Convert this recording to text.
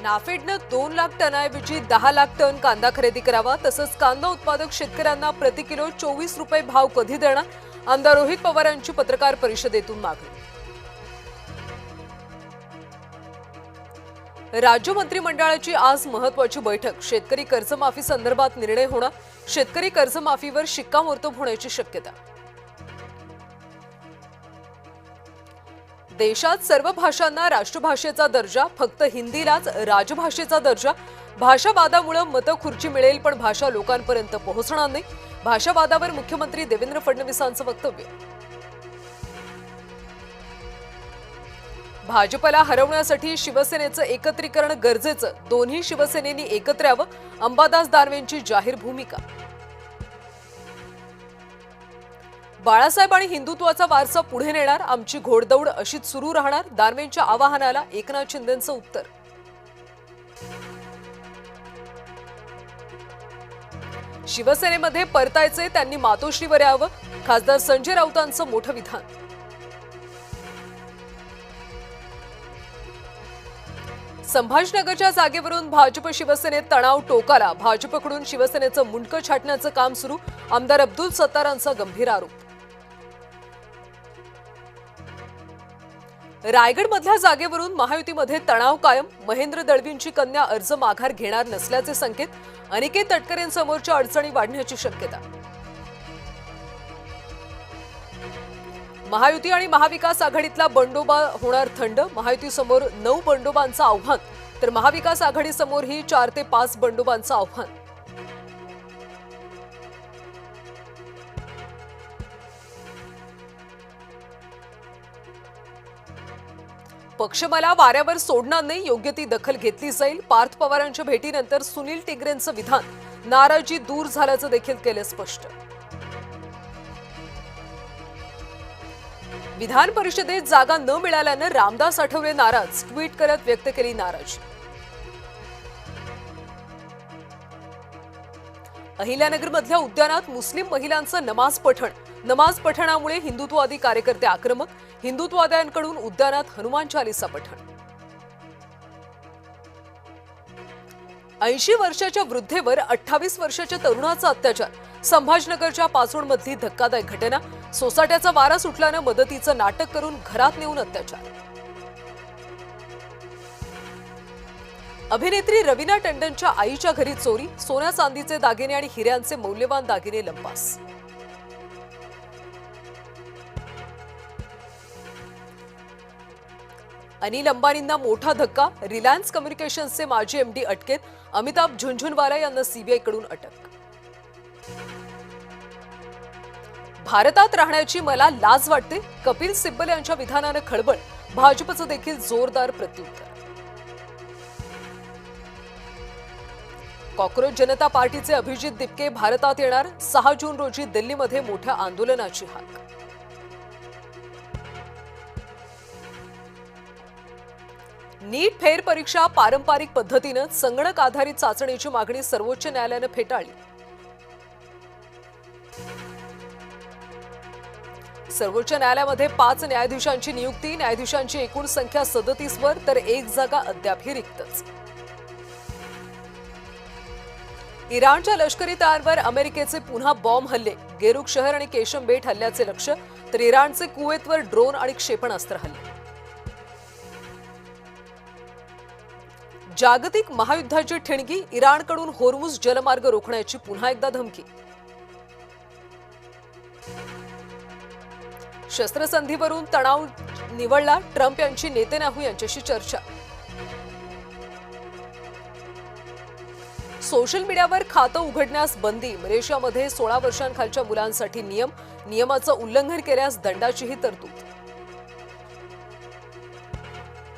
नाफेडनं 2 lakh टनाऐवजी 10 lakh ton कांदा खरेदी करावा, तसंच कांदा उत्पादक शेतकऱ्यांना प्रति किलो 24 रुपये भाव कधी देणार? आमदार रोहित पवारांची पत्रकार परिषदेतून मागणी. राज्य मंत्रिमंडळाची आज महत्त्वाची बैठक. शेतकरी कर्जमाफी संदर्भात निर्णय होणार. शेतकरी कर्जमाफीवर शिक्कामोर्तब होण्याची शक्यता. देशात सर्व भाषांना राष्ट्रभाषेचा दर्जा, फक्त हिंदीलाच राजभाषेचा दर्जा. भाषावादामुळे मतखुर्ची मिळेल, पण भाषा लोकांपर्यंत पोहोचणार नाही. भाषावादावर मुख्यमंत्री देवेंद्र फडणवीसांचं वक्तव्य. भाजपला हरवण्यासाठी शिवसेनेचं एकत्रीकरण गरजेचं. दोन्ही शिवसेनेनी एकत्र यावं. अंबादास दानवेंची जाहीर भूमिका. बाळासाहेब आणि हिंदुत्वाचा वारसा पुढे नेणार. आमची घोडदौड अशीच सुरू राहणार. दानवेंच्या आवाहनाला एकनाथ शिंदेंचं उत्तर. शिवसेनेमध्ये परतायचे, त्यांनी मातोश्रीवर यावं. खासदार संजय राऊतांचं मोठं विधान. संभाजीनगरच्या जागेवरून भाजप शिवसेनेत तणाव टोकाला. भाजपकडून शिवसेनेचं मुंडकं छाटण्याचं काम सुरू. आमदार अब्दुल सत्तारांचा गंभीर आरोप. रायगडमधल्या जागेवरून महायुतीमध्ये तणाव कायम. महेंद्र दळवींची कन्या अर्ज माघार घेणार नसल्याचे संकेत. अनिकेत तटकरेंसमोरच्या अडचणी वाढण्याची शक्यता. महायुती आणि महाविकास आघाडीतला बंडोबा होणार थंड. महायुतीसमोर 9 बंडोबांचं आव्हान, तर महाविकास आघाडीसमोरही 4 ते 5 बंडोबांचं आव्हान. पक्ष मला वाऱ्यावर सोडणार नाही, योग्य ती दखल घेतली जाईल. पार्थ पवारांच्या भेटीनंतर सुनील टिगरेंचं विधान. नाराजी दूर झाल्याचं देखील केलं स्पष्ट. विधान परिषदेत जागा न मिळाल्यानं रामदास आठवले नाराज. ट्विट करत व्यक्त केली नाराजी. अहिल्यानगरमधल्या उद्यानात मुस्लिम महिलांचं नमाज पठण. नमाज पठणामुळे हिंदुत्ववादी कार्यकर्ते आक्रमक. हिंदुत्ववाद्यांकडून उद्यानात हनुमान चालीसा पठण. 80 वर्षाच्या वृद्धेवर 28 वर्षाच्या तरुणाचा अत्याचार. संभाजीनगरच्या पाचोडमधली धक्कादायक घटना. सोसाट्याचा वारा सुटल्यानं मदतीचं नाटक करून घरात नेऊन अत्याचार. अभिनेत्री रवीना टंडनच्या आईच्या घरी चोरी. सोन्या चांदीचे दागिने आणि हिऱ्यांचे मौल्यवान दागिने लंपास. अनिल अंबानींना मोठा धक्का. रिलायन्स कम्युनिकेशन्सचे माजी एमडी अटकेत. अमिताभ झुंझुनवाला यांना सीबीआयकडून अटक. भारतात राहण्याची मला लाज वाटते. कपिल सिब्बल यांच्या विधानानं खळबळ. भाजपचं देखील जोरदार प्रत्युत्तर. कॉक्रोच जनता पार्टीचे अभिजित दिपके भारतात येणार. 6 जून रोजी दिल्लीमध्ये मोठ्या आंदोलनाची हाक. नीट फेर परीक्षा पारंपरिक पद्धतीनं संगणक आधारित चाचणीची मागणी सर्वोच्च न्यायालयानं फेटाळली. सर्वोच्च न्यायालयामध्ये 5 न्यायाधीशांची नियुक्ती. न्यायाधीशांची एकूण संख्या 37 वर, तर 1 जागा अद्यापही रिक्तच. इराणच्या लष्करी तळांवर अमेरिकेचे पुन्हा बॉम्ब हल्ले. गेरुक शहर आणि केशम बेट हल्ल्याचे लक्ष, तर इराणचे कुवेतवर ड्रोन आणि क्षेपणास्त्र हल्ले. जागतिक महायुद्धाची ठिणगी. इराणकडून होर्मुझ जलमार्ग रोखण्याची पुन्हा एकदा धमकी. शस्त्रसंधीवरून तणाव निवळला. ट्रम्प यांची नेतन्याहू यांच्याशी चर्चा. सोशल मीडियावर खातं उघडण्यास बंदी. मलेशियामध्ये 16 वर्षांखालच्या मुलांसाठी नियम. नियमाचं उल्लंघन केल्यास दंडाचीही तरतूद.